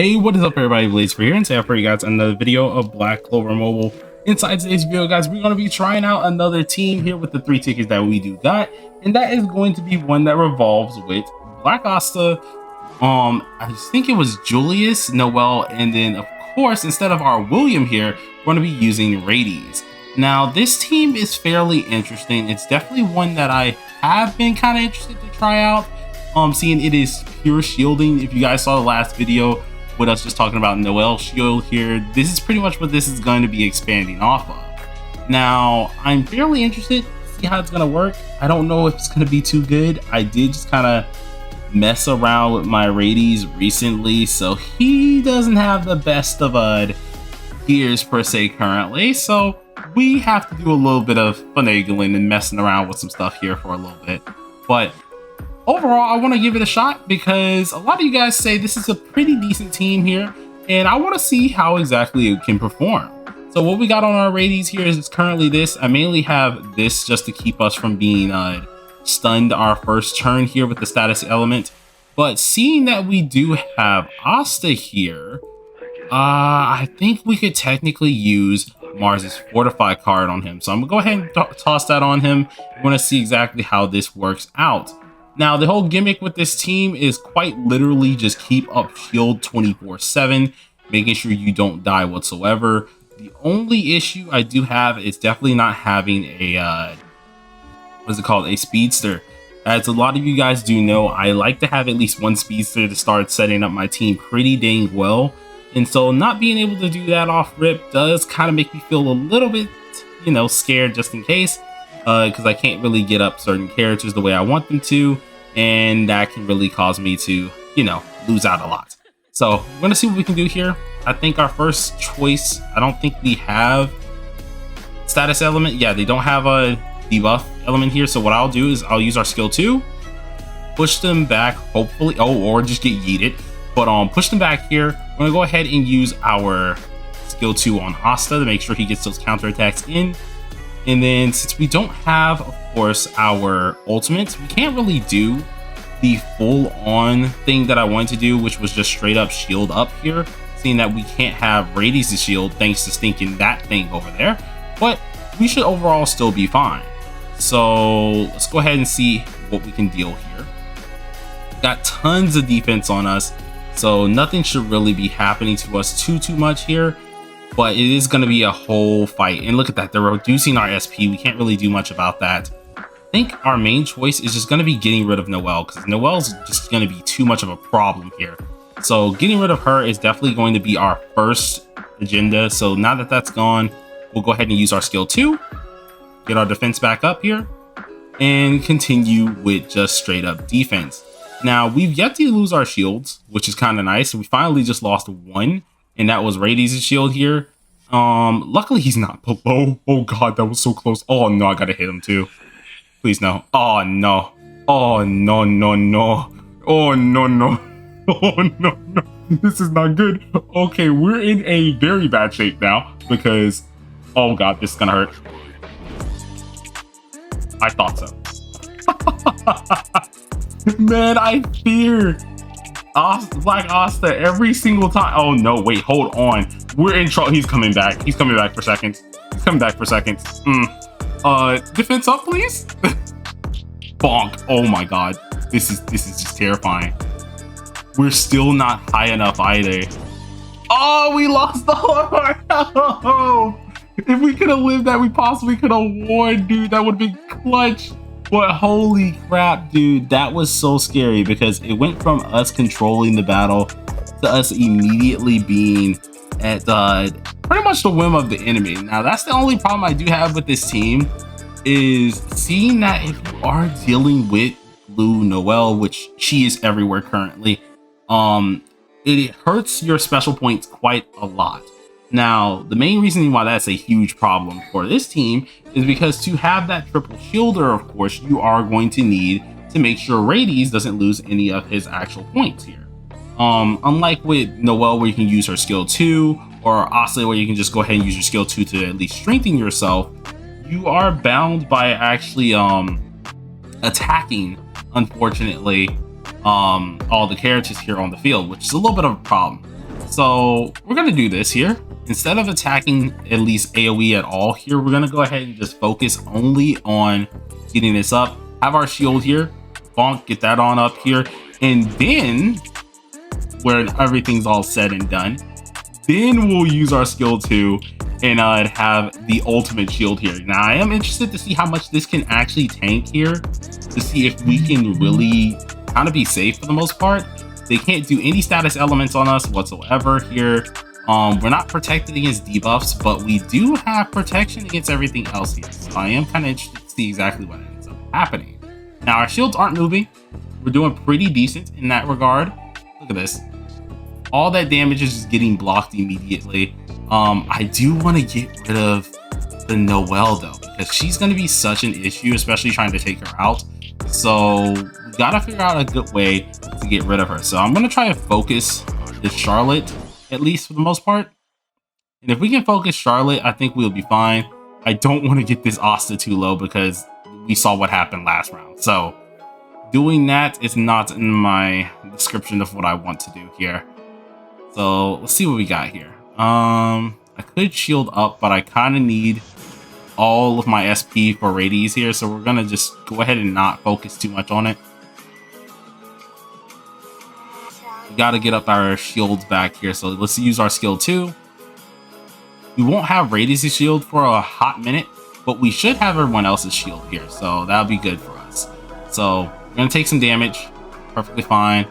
Hey, what is up everybody, Bladecifer here, and today for you guys another video of Black Clover Mobile. Inside today's video, guys, we're going to be trying out another team here with the 3 tickets that we do got, and that is going to be one that revolves with Black Basta, I think it was Julius, Noel, and then of course, instead of our William here, we're going to be using Radies. Now, this team is fairly interesting. It's definitely one that I have been kind of interested to try out, seeing it is pure shielding. If you guys saw the last video with us just talking about Noel shield here, this is pretty much what this is going to be expanding off of. Now, I'm fairly interested to see how it's going to work. I don't know if it's going to be too good. I did just kind of mess around with my Radies recently, so he doesn't have the best of gears per se currently, so we have to do a little bit of finagling and messing around with some stuff here for a little bit. But overall, I want to give it a shot because a lot of you guys say this is a pretty decent team here, and I want to see how exactly it can perform. So what we got on our Radies here is currently this. I mainly have this just to keep us from being stunned our first turn here with the status element. But seeing that we do have Basta here, I think we could technically use Mars's Fortify card on him. So I'm gonna go ahead and toss that on him. I want to see exactly how this works out. Now, the whole gimmick with this team is quite literally just keep up shield 24/7, making sure you don't die whatsoever. The only issue I do have is definitely not having a what's it called, a speedster. As a lot of you guys do know, I like to have at least one speedster to start setting up my team pretty dang well, and so not being able to do that off rip does kind of make me feel a little bit, you know, scared just in case, because I can't really get up certain characters the way I want them to, and that can really cause me to, you know, lose out a lot. So we're gonna see what we can do here. I think our first choice, I don't think we have status element. Yeah, they don't have a debuff element here, so what I'll do is I'll use our skill 2, push them back, hopefully, or just get yeeted, but push them back here. We're gonna go ahead and use our skill 2 on Basta to make sure he gets those counterattacks in. And then since we don't have, of course, our ultimates, we can't really do the full-on thing that I wanted to do, which was just straight up shield up here, seeing that we can't have Radies to shield thanks to stinking that thing over there. But we should overall still be fine. So let's go ahead and see what we can deal here. Got tons of defense on us, so nothing should really be happening to us too much here. But it is going to be a whole fight. And look at that, they're reducing our SP. We can't really do much about that. I think our main choice is just going to be getting rid of Noel, because Noel's just going to be too much of a problem here. So getting rid of her is definitely going to be our first agenda. So now that that's gone, we'll go ahead and use our skill 2, get our defense back up here, and continue with just straight up defense. Now, we've yet to lose our shields, which is kind of nice. We finally just lost one, and that was Radies' shield here. Luckily he's not below. Oh god, that was so close. Oh no, I gotta hit him too. Please no. Oh no. Oh no, no, no. Oh no, no. Oh no, no. This is not good. Okay, we're in a very bad shape now because, oh god, this is gonna hurt. I thought so. Man, I fear Black Basta every single time. Oh no, wait, hold on. We're in trouble. He's coming back. He's coming back for seconds. He's coming back for seconds. Defense up, please. Bonk. Oh my god. This is just terrifying. We're still not high enough either. Oh, we lost the horn. No. If we could have lived that, we possibly could have won, dude. That would have been clutch. But holy crap, dude, that was so scary because it went from us controlling the battle to us immediately being at pretty much the whim of the enemy. Now, that's the only problem I do have with this team, is seeing that if you are dealing with Blue Noel, which she is everywhere currently, it hurts your special points quite a lot. Now, the main reason why that's a huge problem for this team is because to have that triple shielder, of course, you are going to need to make sure Radies doesn't lose any of his actual points here. Unlike with Noel, where you can use her skill 2, or Basta, where you can just go ahead and use your skill 2 to at least strengthen yourself, you are bound by actually attacking, unfortunately, all the characters here on the field, which is a little bit of a problem. So we're gonna do this here. Instead of attacking at least AoE at all here, we're gonna go ahead and just focus only on getting this up. Have our shield here, bonk, get that on up here, and then when everything's all said and done, then we'll use our skill 2 and have the ultimate shield here. Now I am interested to see how much this can actually tank here, to see if we can really kind of be safe for the most part. They can't do any status elements on us whatsoever here. We're not protected against debuffs, but we do have protection against everything else here. So I am kind of interested to see exactly what ends up happening. Now our shields aren't moving. We're doing pretty decent in that regard. Look at this. All that damage is just getting blocked immediately. I do want to get rid of the Noelle though, because she's going to be such an issue, especially trying to take her out. So we got to figure out a good way to get rid of her. So I'm going to try and focus the Charlotte, at least for the most part. And if we can focus Charlotte, I think we'll be fine. I don't want to get this Asta too low because we saw what happened last round. So doing that is not in my description of what I want to do here. So let's see what we got here. I could shield up, but I kind of need all of my SP for Radies here. So we're going to just go ahead and not focus too much on it. We got to get up our shields back here. So let's use our skill 2. We won't have Radius' shield for a hot minute, but we should have everyone else's shield here. So that'll be good for us. So we're going to take some damage. Perfectly fine.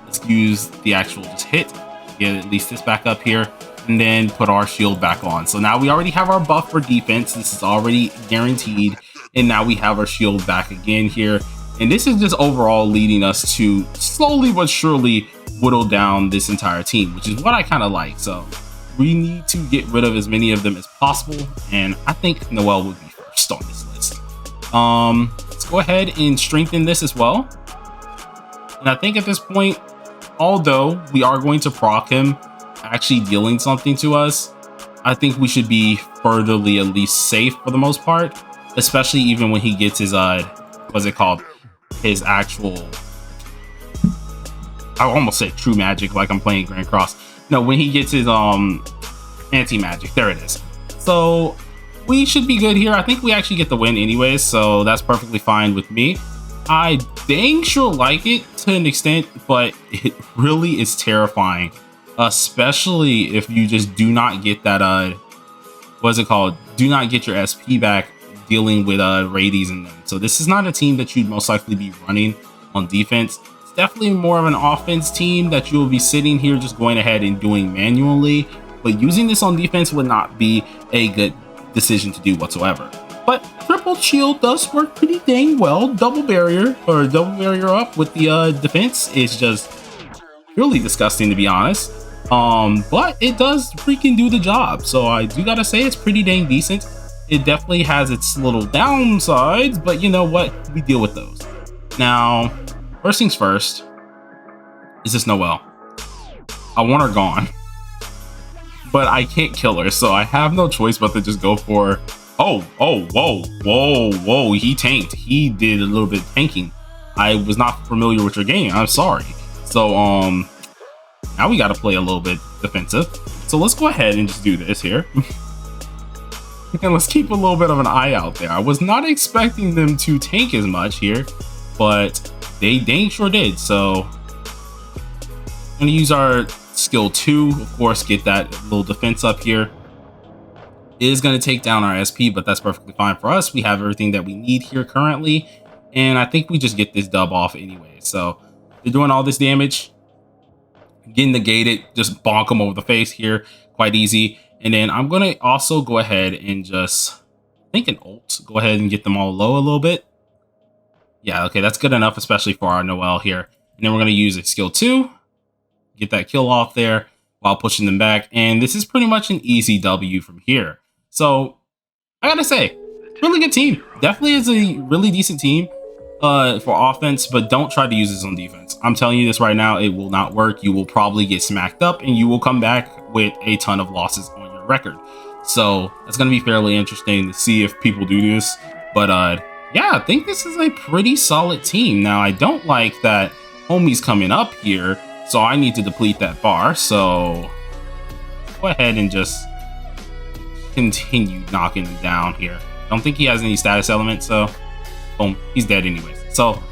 Let's use the actual just hit. Get at least this back up here. And then put our shield back on. So now we already have our buff for defense. This is already guaranteed. And now we have our shield back again here. And this is just overall leading us to slowly but surely whittle down this entire team, which is what I kind of like. So we need to get rid of as many of them as possible. And I think Noelle would be first on this list. Let's go ahead and strengthen this as well. And I think at this point, although we are going to proc him actually dealing something to us, I think we should be furtherly at least safe for the most part, especially even when he gets his what's it called, his actual, I almost said true magic like I'm playing Grand Cross. No, when he gets his anti-magic, there it is. So we should be good here. I think we actually get the win anyways, so that's perfectly fine with me. I dang sure like it to an extent, but it really is terrifying, especially if you just do not get that what's it called, do not get your SP back dealing with Radies in them. So this is not a team that you'd most likely be running on defense. It's definitely more of an offense team that you will be sitting here just going ahead and doing manually, but using this on defense would not be a good decision to do whatsoever. But triple shield does work pretty dang well. Double barrier up with the defense is just really disgusting, to be honest. But it does freaking do the job. So I do gotta say it's pretty dang decent. It definitely has its little downsides, but you know what? We deal with those. Now, first things first, is this Noelle? I want her gone, but I can't kill her, so I have no choice but to just go for. Oh, whoa, he tanked. He did a little bit of tanking. I was not familiar with your game. I'm sorry. So, now we got to play a little bit defensive. So let's go ahead and just do this here. And let's keep a little bit of an eye out there. I was not expecting them to tank as much here, but they dang sure did. So I'm going to use our skill 2, of course, get that little defense up here. It is going to take down our SP, but that's perfectly fine for us. We have everything that we need here currently, and I think we just get this dub off anyway. So they're doing all this damage, getting negated, just bonk them over the face here, quite easy. And then I'm going to also go ahead and just, I think an ult, go ahead and get them all low a little bit. Yeah, okay, that's good enough, especially for our Noelle here. And then we're going to use a skill 2, get that kill off there while pushing them back. And this is pretty much an easy W from here. So I gotta say, really good team. Definitely is a really decent team for offense, but don't try to use this on defense. I'm telling you this right now, it will not work. You will probably get smacked up and you will come back with a ton of losses on your record. So that's going to be fairly interesting to see if people do this. But yeah, I think this is a pretty solid team. Now, I don't like that Homie's coming up here So I need to deplete that bar. So go ahead and just continue knocking him down here. Don't think he has any status elements, so boom, he's dead anyways. So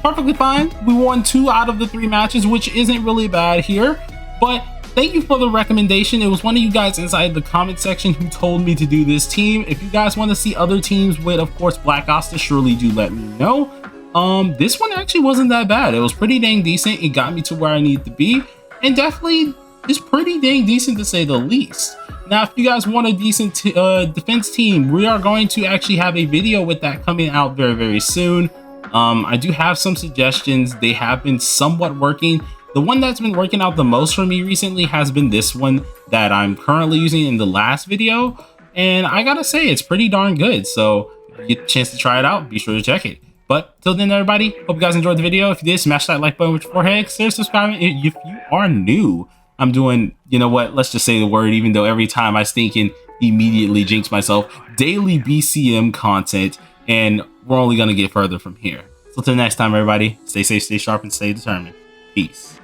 perfectly fine. We won 2 out of the 3 matches, which isn't really bad here. But thank you for the recommendation. It was one of you guys inside the comment section who told me to do this team. If you guys want to see other teams with, of course, Black Basta, surely do let me know. This one actually wasn't that bad. It was pretty dang decent. It got me to where I need to be, and definitely is pretty dang decent to say the least. Now, if you guys want a decent defense team, we are going to actually have a video with that coming out very, very soon. I do have some suggestions. They have been somewhat working. The one that's been working out the most for me recently has been this one that I'm currently using in the last video. And I gotta say, it's pretty darn good. So if you get a chance to try it out, be sure to check it. But till then, everybody, hope you guys enjoyed the video. If you did, smash that like button with your forehead. Consider subscribing if you are new. I'm doing, you know what, let's just say the word, even though every time I stinking immediately jinx myself, daily BCM content, and we're only going to get further from here. So till next time, everybody, stay safe, stay sharp, and stay determined. Peace.